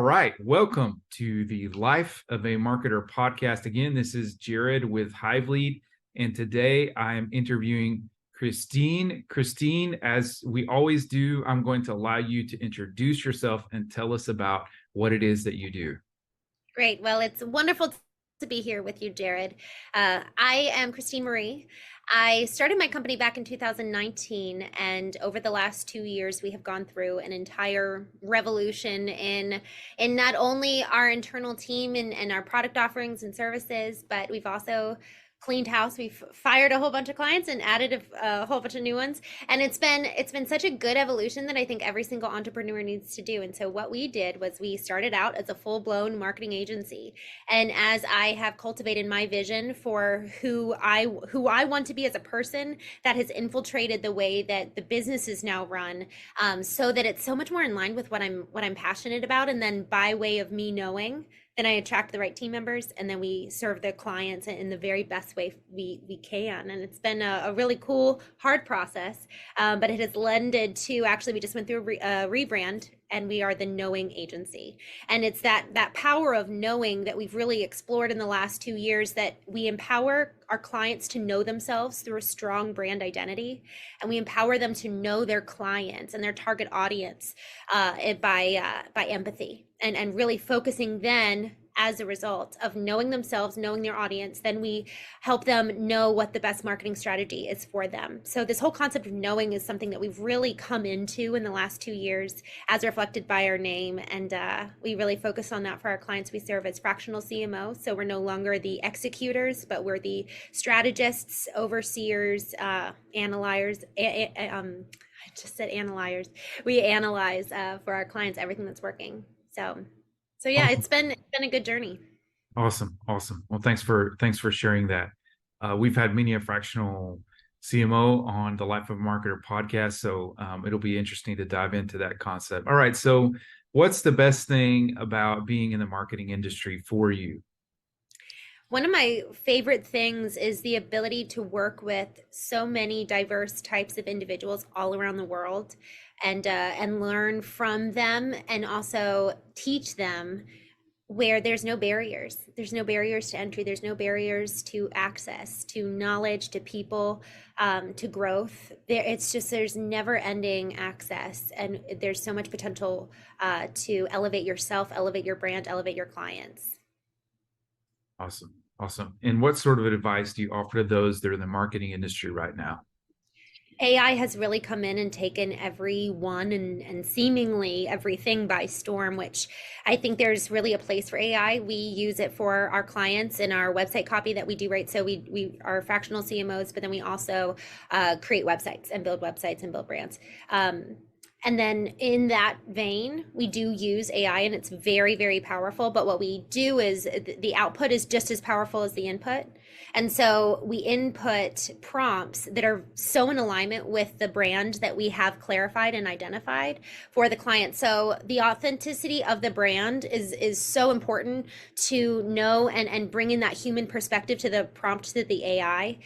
right. Welcome to the Life of a Marketer podcast. Again, this is Jared with HiveLead, and today I am interviewing Christene. Christene, as we always do, I'm going to allow you to introduce yourself and tell us about what it is that you do. Great. Well, it's wonderful to be here with you, Jared. I am Christene Marie. I started my company back in 2019, and over the last 2 years, we have gone through an entire revolution in not only our internal team and our product offerings and services, but we've also cleaned house. We've fired a whole bunch of clients and added a whole bunch of new ones, and it's been such a good evolution that I think every single entrepreneur needs to do. And so what we did was we started out as a full-blown marketing agency, and as I have cultivated my vision for who I want to be as a person, that has infiltrated the way that the business is now run, so that it's so much more in line with what I'm passionate about. And then by way of me knowing, then I attract the right team members, and then we serve the clients in the very best way we can. And it's been a really cool, hard process, but it has lended to, actually, we just went through a rebrand, and we are the knowing agency. And it's that power of knowing that we've really explored in the last 2 years, that we empower our clients to know themselves through a strong brand identity, and we empower them to know their clients and their target audience by empathy, and really focusing then, as a result of knowing themselves, knowing their audience, then we help them know what the best marketing strategy is for them. So this whole concept of knowing is something that we've really come into in the last 2 years, as reflected by our name. And we really focus on that for our clients. We serve as fractional CMO. So we're no longer the executors, but we're the strategists, overseers, analyzers. I just said analyzers. We analyze for our clients everything that's working. So yeah, Awesome. it's been a good journey. Awesome. Well, thanks for sharing that. We've had many a fractional CMO on the Life of a Marketer podcast, so it'll be interesting to dive into that concept. All right, so what's the best thing about being in the marketing industry for you? One of my favorite things is the ability to work with so many diverse types of individuals all around the world, and learn from them, and also teach them, where there's no barriers. There's no barriers to entry. There's no barriers to access, to knowledge, to people, to growth. There's never ending access. And there's so much potential to elevate yourself, elevate your brand, elevate your clients. Awesome. And what sort of advice do you offer to those that are in the marketing industry right now? AI has really come in and taken everyone and seemingly everything by storm, which I think there's really a place for AI. We use it for our clients in our website copy that we do, right? So we are fractional CMOs, but then we also create websites and build brands. And then in that vein, we do use AI, and it's very, very powerful. But what we do is the output is just as powerful as the input. And so we input prompts that are so in alignment with the brand that we have clarified and identified for the client. So the authenticity of the brand is so important to know, and bring in that human perspective to the prompt, to the AI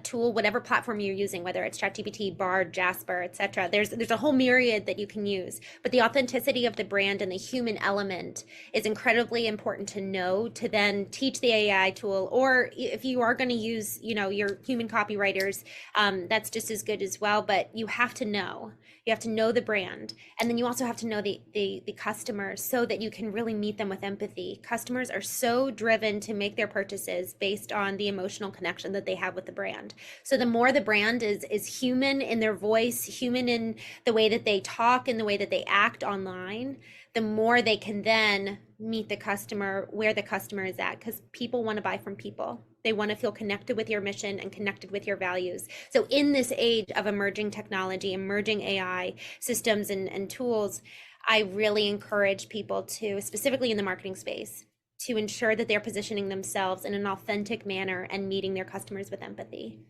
tool, whatever platform you're using, whether it's ChatGPT, Bard, Jasper, etc. There's a whole myriad that you can use, but the authenticity of the brand and the human element is incredibly important to know, to then teach the AI tool. Or if you are going to use, your human copywriters, that's just as good as well. But you have to know the brand, and then you also have to know the customers, so that you can really meet them with empathy. Customers are so driven to make their purchases based on the emotional connection that they have with the brand. So the more the brand is human in their voice, human in the way that they talk, in the way that they act online, the more they can then meet the customer where the customer is at, because people want to buy from people. They want to feel connected with your mission and connected with your values. So in this age of emerging technology, emerging AI systems and tools, I really encourage people to, specifically in the marketing space, to ensure that they're positioning themselves in an authentic manner and meeting their customers with empathy.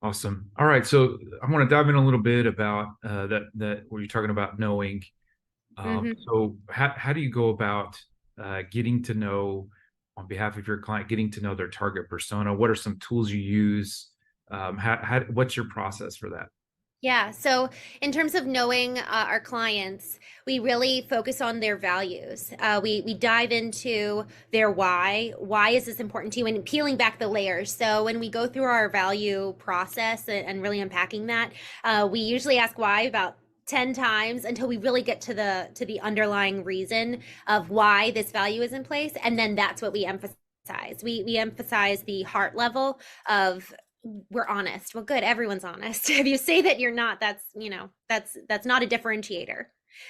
Awesome. All right, so I want to dive in a little bit about that where you're talking about knowing. Mm-hmm. So how do you go about getting to know, on behalf of your client, getting to know their target persona? What are some tools you use? What's your process for that? Yeah. So, in terms of knowing our clients, we really focus on their values. We dive into their why. Why is this important to you? And peeling back the layers. So, when we go through our value process and really unpacking that, we usually ask why about 10 times until we really get to the underlying reason of why this value is in place, and then that's what we emphasize. We emphasize the heart level of, we're honest. Well, good, everyone's honest. If you say that you're not, that's, that's not a differentiator.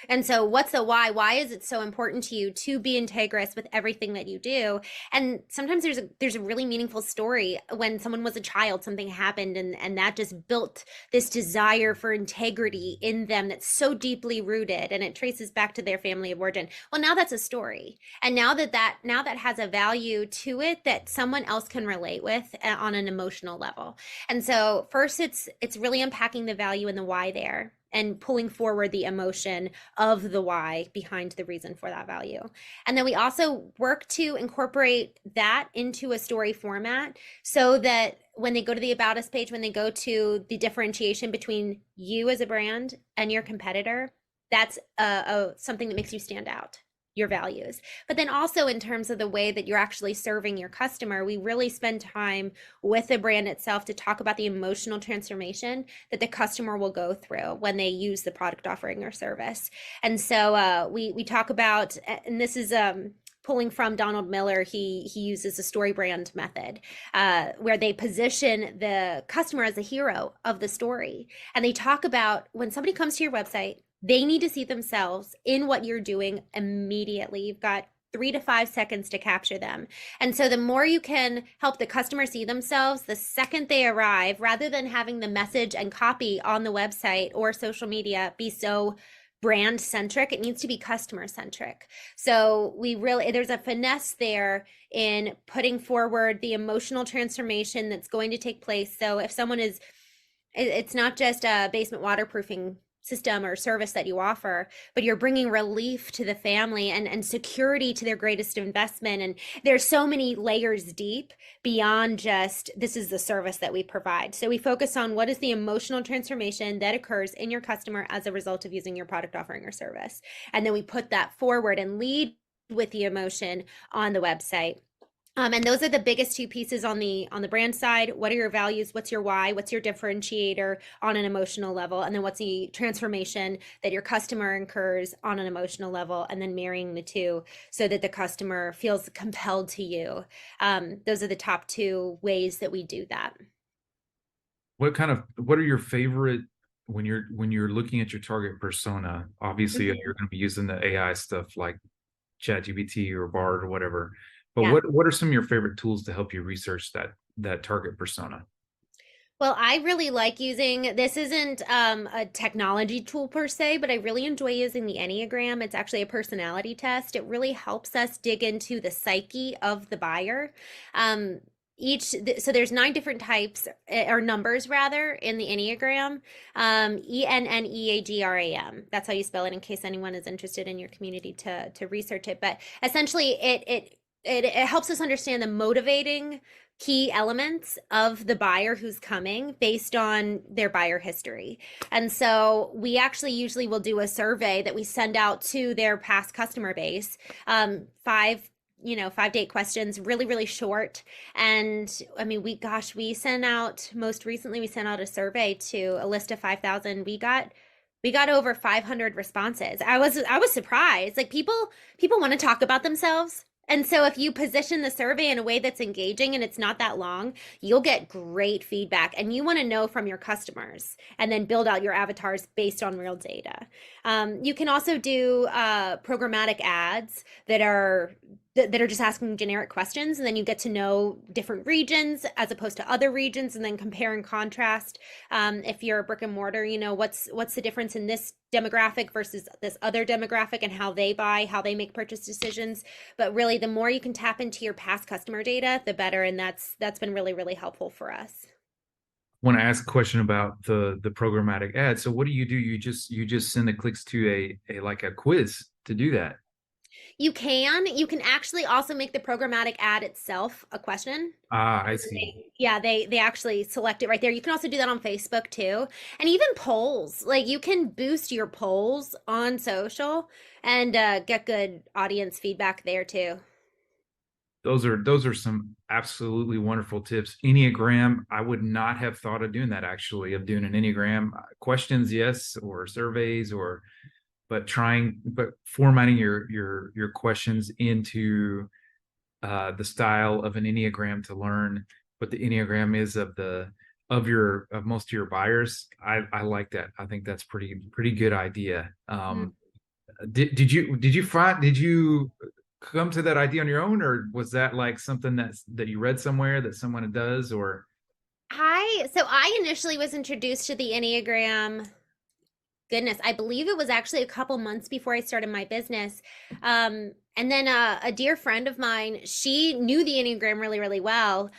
And so what's the why? Why is it so important to you to be integrous with everything that you do? And sometimes there's a really meaningful story. When someone was a child, something happened, and that just built this desire for integrity in them that's so deeply rooted, and it traces back to their family of origin. Well, now that's a story. And now that has a value to it that someone else can relate with on an emotional level. And so first, it's really unpacking the value and the why there, and pulling forward the emotion of the why behind the reason for that value. And then we also work to incorporate that into a story format, so that when they go to the About Us page, when they go to the differentiation between you as a brand and your competitor, that's something that makes you stand out, your values. But then also, in terms of the way that you're actually serving your customer, we really spend time with the brand itself to talk about the emotional transformation that the customer will go through when they use the product offering or service. And so we talk about, and this is pulling from Donald Miller. He uses a story brand method, where they position the customer as a hero of the story, and they talk about, when somebody comes to your website, they need to see themselves in what you're doing immediately. You've got 3 to 5 seconds to capture them. And so the more you can help the customer see themselves the second they arrive, rather than having the message and copy on the website or social media be so brand centric, it needs to be customer centric. So there's a finesse there in putting forward the emotional transformation that's going to take place. So if someone is, it's not just a basement waterproofing system or service that you offer, but you're bringing relief to the family and security to their greatest investment. And there's so many layers deep beyond just, this is the service that we provide. So we focus on, what is the emotional transformation that occurs in your customer as a result of using your product offering or service. And then we put that forward and lead with the emotion on the website. And those are the biggest two pieces on the brand side. What are your values? What's your why? What's your differentiator on an emotional level? And then what's the transformation that your customer incurs on an emotional level? And then marrying the two so that the customer feels compelled to you. Those are the top two ways that we do that. What are your favorite, when you're looking at your target persona? Obviously, Mhm. you're going to be using the AI stuff like ChatGPT or Bard or whatever. But Yeah. what are some of your favorite tools to help you research that target persona? Well, I really like using, this isn't a technology tool per se, but I really enjoy using the Enneagram. It's actually a personality test. It really helps us dig into the psyche of the buyer. Um, so there's 9 different types, or numbers rather, in the Enneagram. Enneagram. That's how you spell it, in case anyone is interested in your community to research it. But essentially, it helps us understand the motivating key elements of the buyer who's coming based on their buyer history. And so we actually usually will do a survey that we send out to their past customer base, 5 to 8 questions, really, really short. And I mean, we sent out, most recently, we sent out a survey to a list of 5,000. We got over 500 responses. I was surprised. Like, people want to talk about themselves. And so if you position the survey in a way that's engaging and it's not that long, you'll get great feedback. And you want to know from your customers and then build out your avatars based on real data. You can also do programmatic ads that are just asking generic questions, and then you get to know different regions as opposed to other regions, and then compare and contrast. If you're a brick and mortar, what's the difference in this demographic versus this other demographic, and how they buy, how they make purchase decisions. But really, the more you can tap into your past customer data, the better, and that's been really, really helpful for us. Want to ask a question about the programmatic ad. So what do? You just send the clicks to a like a quiz to do that. You can actually also make the programmatic ad itself a question. Ah, I see. Yeah, they actually select it right there. You can also do that on Facebook too. And even polls. Like you can boost your polls on social and get good audience feedback there too. Those are some absolutely wonderful tips. Enneagram, I would not have thought of doing that actually, of doing an Enneagram questions, yes, or surveys, or but formatting your questions into the style of an Enneagram to learn what the Enneagram is of most of your buyers. I like that. I think that's pretty good idea. Mm. Did you come to that idea on your own, or was that like something that you read somewhere that someone does, or I initially was introduced to the Enneagram. Goodness, I believe it was actually a couple months before I started my business. And then a dear friend of mine, she knew the Enneagram really, really well.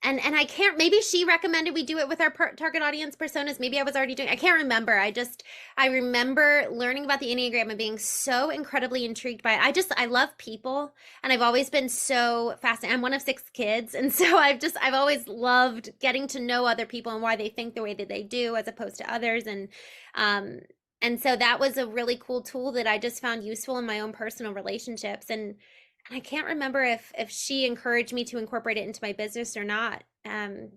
And I can't, maybe she recommended we do it with our target audience personas. Maybe I was already doing, I can't remember. I remember learning about the Enneagram and being so incredibly intrigued by it. I love people, and I've always been so fascinated. I'm one of 6 kids. And so I've always loved getting to know other people and why they think the way that they do as opposed to others. Um, and so that was a really cool tool that I just found useful in my own personal relationships. And I can't remember if she encouraged me to incorporate it into my business or not.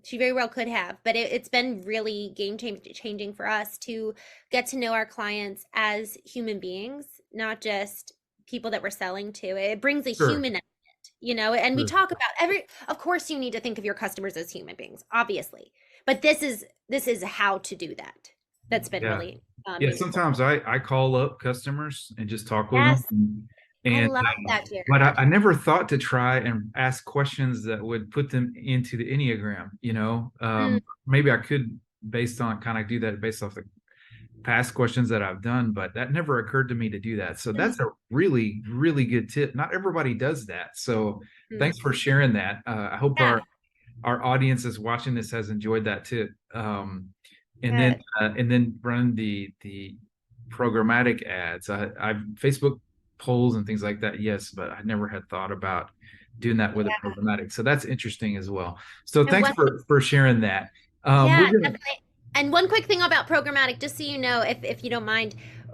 She very well could have, but it's been really changing for us to get to know our clients as human beings, not just people that we're selling to. It brings a sure, human element. And we sure, talk about of course you need to think of your customers as human beings, obviously, but this is how to do that. That's been yeah. really Yeah, useful. sometimes I call up customers and just talk with them, Yes, I and love that, but I Jared. never thought to try and ask questions that would put them into the Enneagram. Mm, Maybe I could, based on kind of do that based off the past questions that I've done, but that never occurred to me to do that. So mm, that's a really, really good tip. Not everybody does that. So mm. thanks for sharing that. I hope Yeah, our audience is watching this has enjoyed that tip. good. And then run the programmatic ads. I've Facebook polls and things like that, yes, but I never had thought about doing that with a Yeah. programmatic. So that's interesting as well. So And thanks one for sharing that. Yeah, We're gonna definitely. And one quick thing about programmatic, just so you know, if you don't mind,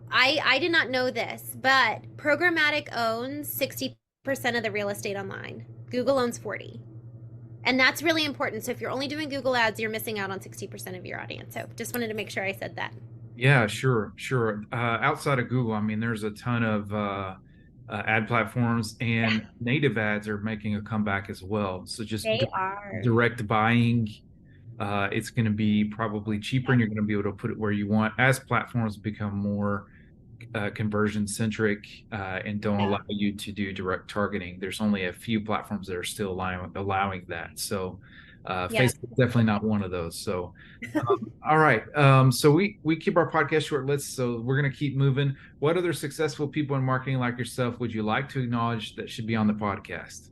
I did not know this, but programmatic owns 60% of the real estate online. Google owns 40. And that's really important. So if you're only doing Google ads, you're missing out on 60% of your audience. So just wanted to make sure I said that. Yeah, sure, sure. Outside of Google, I mean, there's a ton of ad platforms, Yeah, and native ads are making a comeback as well. So just they are. direct buying, it's going to be probably cheaper, Yeah, and you're going to be able to put it where you want as platforms become more conversion centric, and don't yeah, allow you to do direct targeting. There's only a few platforms that are still allowing that. So yeah. Facebook definitely not one of those. So all right. So we keep our podcast short. So we're gonna keep moving. What other successful people in marketing like yourself would you like to acknowledge that should be on the podcast?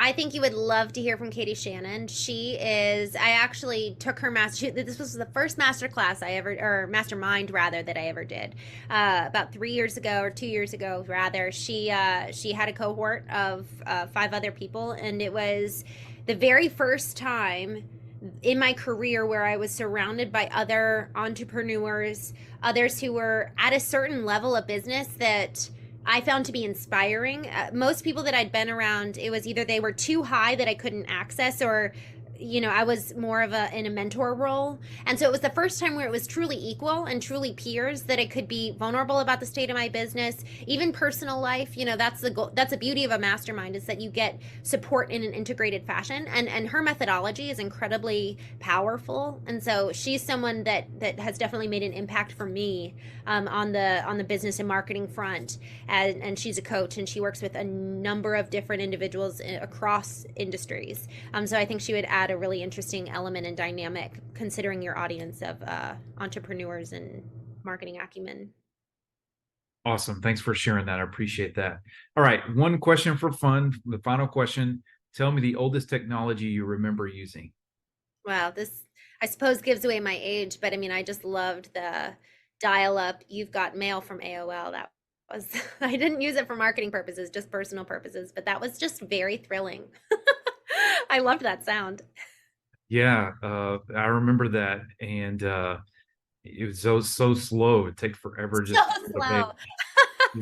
I think you would love to hear from Katie Shannon. I actually took her this was the first master class I ever, or mastermind rather, that I ever did. About 3 years ago or 2 years ago, rather. She had a cohort of 5 other people, and it was the very first time in my career where I was surrounded by other entrepreneurs, others who were at a certain level of business that I found to be inspiring. Most people that I'd been around, it was either they were too high that I couldn't access, or I was more of in a mentor role. And so it was the first time where it was truly equal and truly peers, that I could be vulnerable about the state of my business, even personal life. That's the goal. That's the beauty of a mastermind, is that you get support in an integrated fashion. And her methodology is incredibly powerful. And so she's someone that has definitely made an impact for me, on the business and marketing front. And she's a coach, and she works with a number of different individuals across industries. So I think she would add a really interesting element and dynamic, considering your audience of entrepreneurs and marketing acumen. Awesome. Thanks for sharing that. I appreciate that. All right. One question for fun. The final question. Tell me the oldest technology you remember using. Wow, this, I suppose, gives away my age, but I mean, I just loved the dial up. You've got mail from AOL. That Was I didn't use it for marketing purposes, just personal purposes, but that was just very thrilling. I loved that sound. Yeah, I remember that, and it was so slow. It'd take forever So just to fill the page. slow.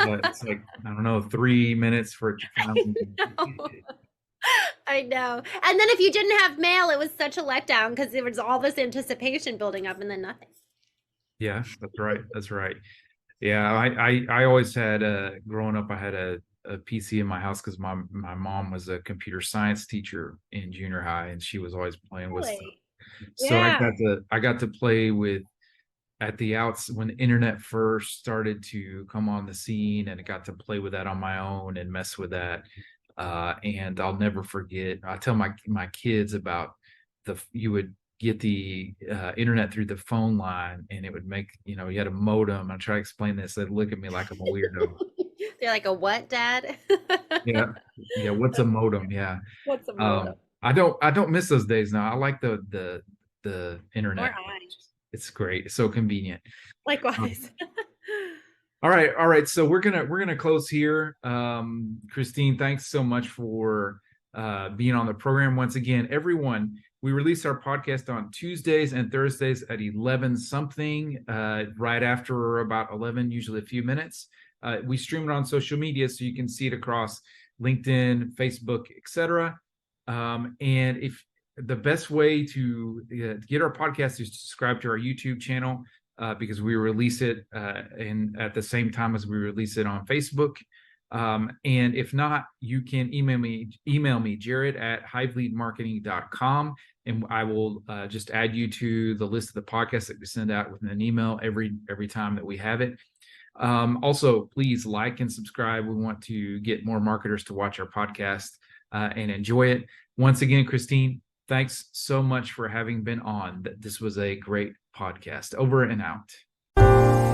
Yeah, it's like, I don't know, 3 minutes for it to I finally. know. I know. And then if you didn't have mail, it was such a letdown because there was all this anticipation building up and then nothing. Yeah, that's right. That's right. Yeah, I always had growing up, I had a PC in my house because my mom was a computer science teacher in junior high, and she was always playing with stuff. Really? So Yeah. I got to play with at the outs when the internet first started to come on the scene, and I got to play with that on my own and mess with that. And I'll never forget. I tell my kids about you would get the internet through the phone line, and it would make, you had a modem. I try to explain this. They'd look at me like I'm a weirdo. They're like, a what, Dad? Yeah, yeah. What's a modem? Yeah. What's a modem? I don't miss those days now. I like the Or internet. I. It's great. It's so convenient. Um, Likewise. all right. So we're gonna close here. Christene, thanks so much for being on the program once again. Everyone, we release our podcast on Tuesdays and Thursdays at 11 something, right after about 11, usually a few minutes. We stream it on social media so you can see it across LinkedIn, Facebook, etc. And if the best way to get our podcast is to subscribe to our YouTube channel, because we release it at the same time as we release it on Facebook. And if not, you can email me, Jared at hiveleadmarketing.com, and I will just add you to the list of the podcasts that we send out with an email every time that we have it. Also, please like and subscribe. We want to get more marketers to watch our podcast and enjoy it. Once again, Christene, thanks so much for having been on. This was a great podcast. Over and out.